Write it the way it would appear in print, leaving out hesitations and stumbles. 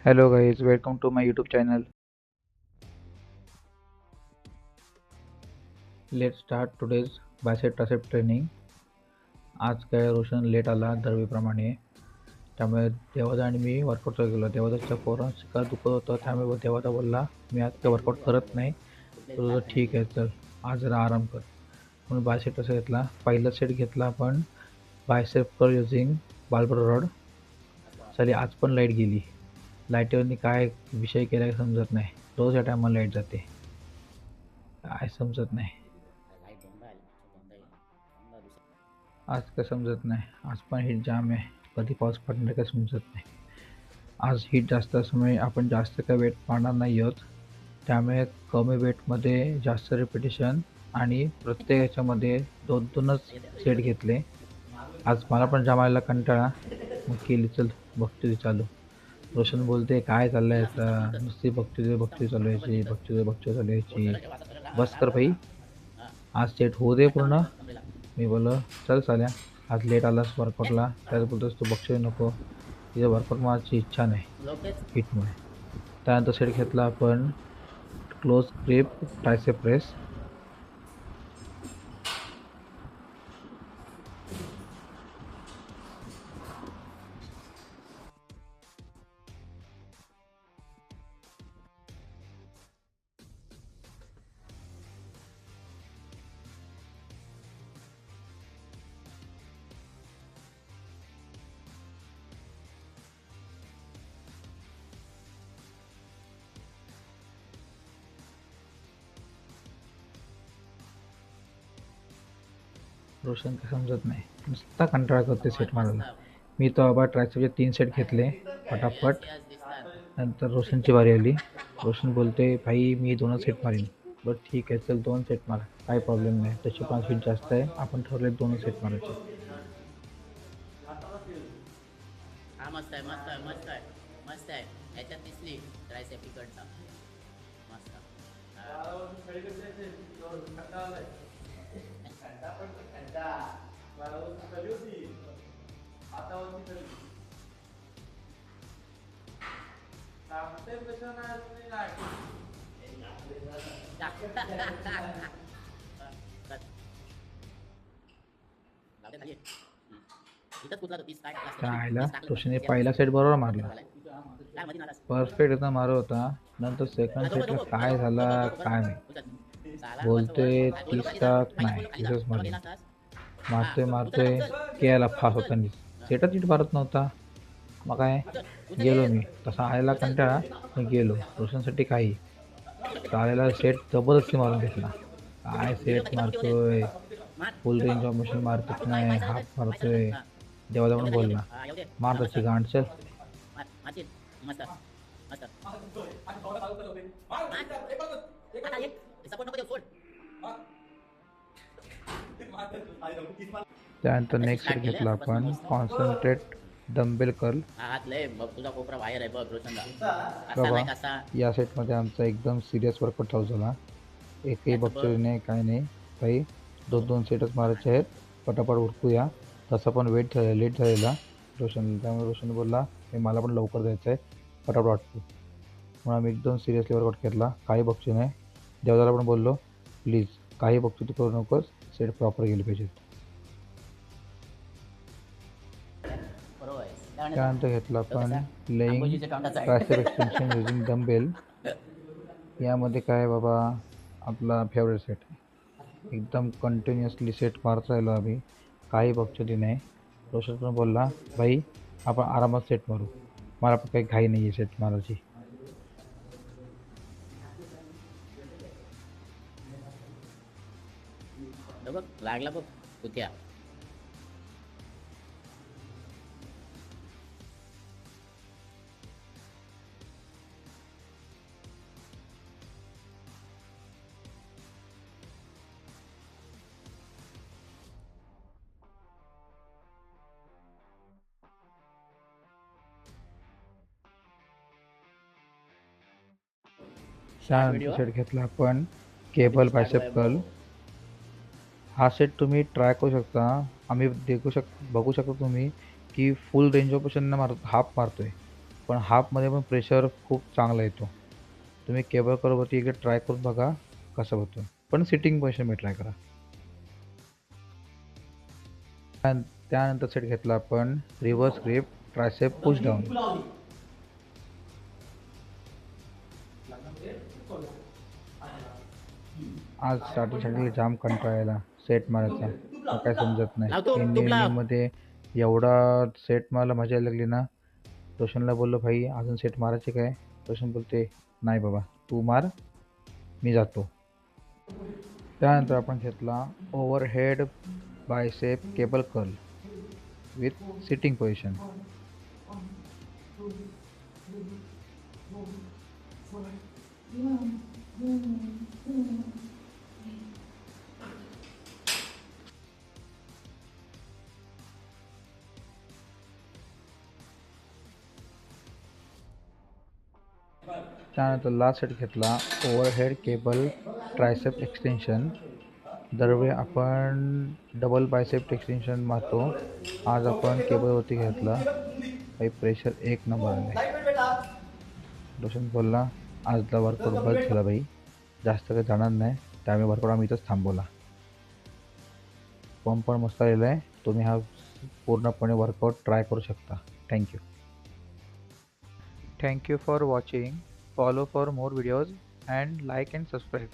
Hello guys, welcome to my YouTube channel. Let's start today's bicep tricep training. आज काय Roshan late आला दरवेळीप्रमाणे, त्यामुळे देवादा आणि मी वर्कआउट चालू केलं. देवादाच्या पोरांचं का दुखत होतं, त्यामुळे देवादा बोलला मी आज काय वर्कआउट करत नाही. तर ठीक आहे, चल आज जरा आराम कर म्हणून बायसेप ट्रायसेप घेतला. पहिला सेट घेतला आपण बायसेप कर युझिंग बार्बल रॉड. चली आज पण लाईट गेली. लाईटीवरनी काय विषय केला समजत नाही. रोज या टायमाला लाईट जाते, काय समजत नाही. आज काय समजत नाही. आज पण हीट जाम आहे, कधी पाऊस पडणार काय समजत नाही. आज हीट जास्त असल्यामुळे आपण जास्त काय वेट पाडणार नाही आहोत, त्यामुळे कमी वेटमध्ये जास्त रिपिटेशन आणि प्रत्येक ह्याच्यामध्ये दोन दोनच सेट घेतले. आज मला पण जमायला कंटाळा, मग केली चल बघतो चालू. रोशन बोलते काय चाललंय आता, नुसती भक्ती चालू यायची, भक्ती चालू यायची. बस कर भाई, आज सेट होऊ दे पूर्ण. मी बोललो चल चाल्या, आज लेट आलास वर्कआउटला, त्याच बोलतोस तू बघतोय नको. तिथे वर्कआउट माझी इच्छा नाही हिटमुळे. त्यानंतर सेट घेतला आपण close grip tricep press. Roshan काय समजत नाही, नुसता कंटाळा करते सेट मारायला. मी तो बाबा ट्रायसेपचे 3 सेट घेतले पटापट. नंतर रोशनची बारी आली. रोशन बोलते भाई मी 2च सेट मारीन. बरं ठीक आहे चल 2 सेट मारा, काही प्रॉब्लेम नाही. त्याची 5 फीट जास्त आहे, आपण ठरवले 2च सेट मारायचे. हा मस्त आहे मस्त आहे मस्त आहे मस्त आहे. याच्यात दिसली ट्रायसेप इकडचा मस्त. त्याला रोशनने पहिला सेट बरोबर मारला, परफेक्ट एकदम मारत होता. नंतर सेकंड सेटला काय झाला काय नाही. बोलतोय 30 टाक नाही 30च मारले. मारतोय केला फास होता, सेटच नीट मारत नव्हता. मग काय गेलो मी, तसा आलेला कंटाळा मी गेलो. रोशनसाठी काही आलेला सेट जबरदस्ती मारून घेतला. काय सेट मारतोय, फुल रेंज ऑफ मशीन मारतच नाही, हाफ मारतोय. देवाला पण बोलला मार तशी गांड चल. त्यानंतर नेक्स्ट सेट घेतला आपण कॉन्सन्ट्रेट डम्बेल कर्ल. बाबा या सेटमध्ये आमचा एकदम सिरियस वर्कआउट चालू झाला. एकही बघतोय नाही काय नाही भाई, 2 सेटच मारायचे आहेत, पटापट उरकूया. तसा पण लेट झालेला रोशन, त्यामुळे रोशन बोलला मला पण लवकर जायचं आहे, पटापट वाटतो. म्हणून आम्ही एकदम सिरियसली वर्कआउट घेतला, काही बघतो नाही. देवदाला पण बोललो प्लीज काही बघतो तू करू नकोस, सेट प्रॉपर गेले पाहिजेत. त्यानंतर घेतला आपण laying tricep extension using dumbbell. यामध्ये काय बाबा आपला फेवरेट सेट, एकदम कंटिन्युअसली सेट मारत राहिलो आम्ही, काही बघतो नाही. रोशन पण बोलला भाई आपण आरामात सेट मारू, मला पण काही घाई नाही आहे सेट मारायची. लागला बघ कुत्या. त्यानंतर सेट घेतला आपण केबल बायसेप कर्ल. हा सेट तुम्ही ट्राय करू शकता. आम्ही बघू शकता तुम्ही की फुल रेंज ऑफ मोशन मार हाफ मारतोय. पण हाफमध्ये पण प्रेशर खूप चांगला येतो. तुम्ही केबल कर्लवरती एकदा ट्राय करून बघा कसं होतं. पण सिटिंग पोझिशनमध्ये ट्राय करा. त्यानंतर सेट घेतला आपण reverse grip tricep push down. आज स्टार्टिंग जाम कंटाळा आला सेट मारायचा. मग काय समजत नाही. लाव तूप लाव. एंडिंगमध्ये एवढा सेट मारायला मजा यायला लागली ना. रोशनला बोललो, भाई अजून सेट मारायचे काय? रोशन बोलते, नाही बाबा तू मार, मी जातो. त्यानंतर आपण घेतला overhead bicep cable curl with sitting position. त्यानंतर लास्ट सेट घेतला ओव्हरहेड केबल ट्रायसेप एक्सटेन्शन. दरवेळी आपण डबल बायसेप एक्सटेन्शन मारतो. आज आपण केबलवरती घेतला. काही प्रेशर एक नंबर आले. रोशन बोलला, आजला वर्कआउट बस झाला भाई, जास्त काही जाणार नाही. त्यामुळे वर्कआउट आम्ही इथंच थांबवला. पंप पण मस्त आलेला आहे. तुम्ही हा पूर्णपणे वर्कआउट ट्राय करू शकता. Thank you. Thank you for watching. Follow for more videos and like and subscribe.